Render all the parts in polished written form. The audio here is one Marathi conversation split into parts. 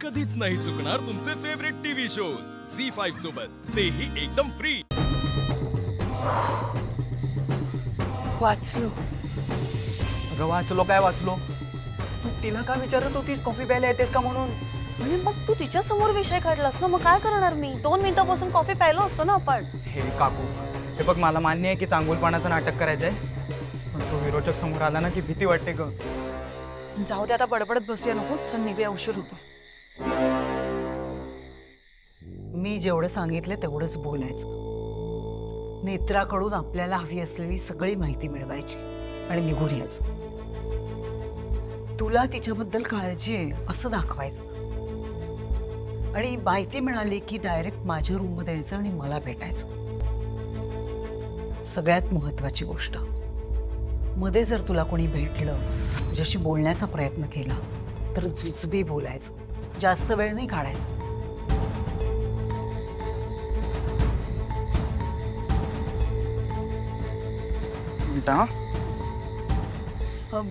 कधीच नाही चुकणार तुमचे फेवरेट टीव्ही शोज झी5 सोबत, तेही एकदम फ्री। वाचलो। अगं वाचलो काय वाचलो? तू तिला का विचारत होतीस कॉफी प्यायला येतेस का म्हणून? म्हणजे मग तू तिच्या समोर विषय काढलास ना, मग काय करणार मी? 2 मिनिटांपासून कॉफी प्यायलो असतो ना आपण। हे काकू, हे बघ मला मान्य आहे की चांगुलपणाचं नाटक करायचंय, पण तो विरोचक समोर आला ना की भीती वाटते ग। जाऊ दे आता, बडबडत बसूया नको, चल निघूया, उशीर होतो। मी जेवढं सांगितलं तेवढंच बोलायचं। नेत्राकडून आपल्याला हवी असलेली सगळी माहिती मिळवायची आणि निघून यायचं। तुला तिच्याबद्दल काळजी आहे असं दाखवायचं आणि माहिती मिळाली की डायरेक्ट माझ्या रूम मध्ये यायचं आणि मला भेटायचं। सगळ्यात महत्त्वाची गोष्ट, मध्ये जर तुला कोणी भेटलं, तुझ्याशी बोलण्याचा प्रयत्न केला तर जुजबी बोलायचं, जास्त वेळ नाही काढायचा।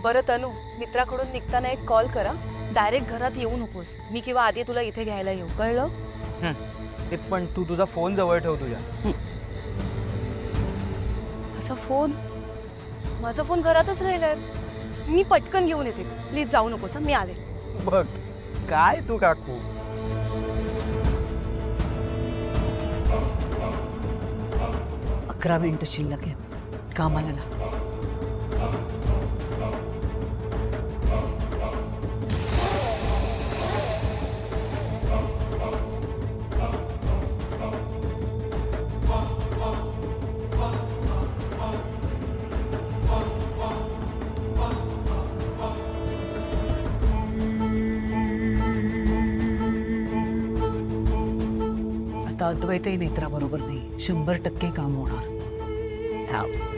बरं तनू, मित्राकडून निघताना एक कॉल करा, डायरेक्ट घरात येऊ नकोस, मी किंवा आधी तुला इथे घ्यायला येऊ, कळलं? पण तू तुझा फोन जवळ ठेव तुझ्या। असा फोन? माझा फोन घरातच राहिलाय, मी पटकन घेऊन येते, प्लीज जाऊ नकोस, मी आले। बघ काय तू काकू। अकरा मिनिटं शिल्लक आहेत, कामाला लाग। आता अद्वैतही नेत्रा बरोबर नाही, 100% काम होणार। जाऊ।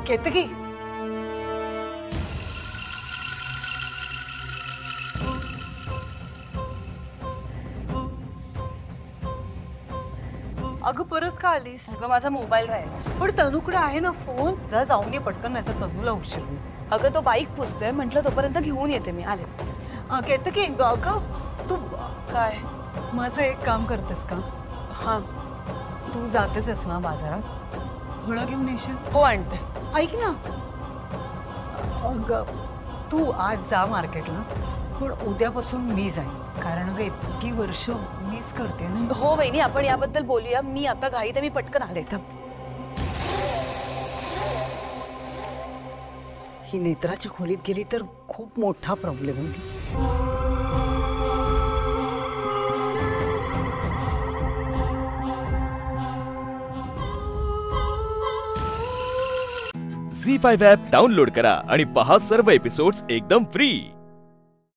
केतकी, अगं परत का आलीस? अगं माझा मोबाईल राहिला। पण तनूकडे आहे ना फोन, जा जाऊन ये पटकन, नाही तर तनूला उशीर होईल। अगं तो बाईक पुसतोय, म्हटलं तोपर्यंत घेऊन येते मी, आले। केतकी, अगं तू काय? माझं एक काम करतेस का? हां, तू जातेच आहेस ना बाजारात, फळं घेऊन येशील? हो आणते। ऐक ना, अगं तू आज जा मार्केटला, पण उद्यापासून मी जाईन, कारण अगं इतकी वर्ष मीच करते ना। हो वहिनी, आपण याबद्दल बोलूया, मी आता घाईत आहे, मी पटकन आले। ही नेत्राच्या खोलीत गेली तर खूप मोठा प्रॉब्लेम होईल। झी5 ॲप डाउनलोड करा आणि पहा सर्व एपिसोड्स एकदम फ्री।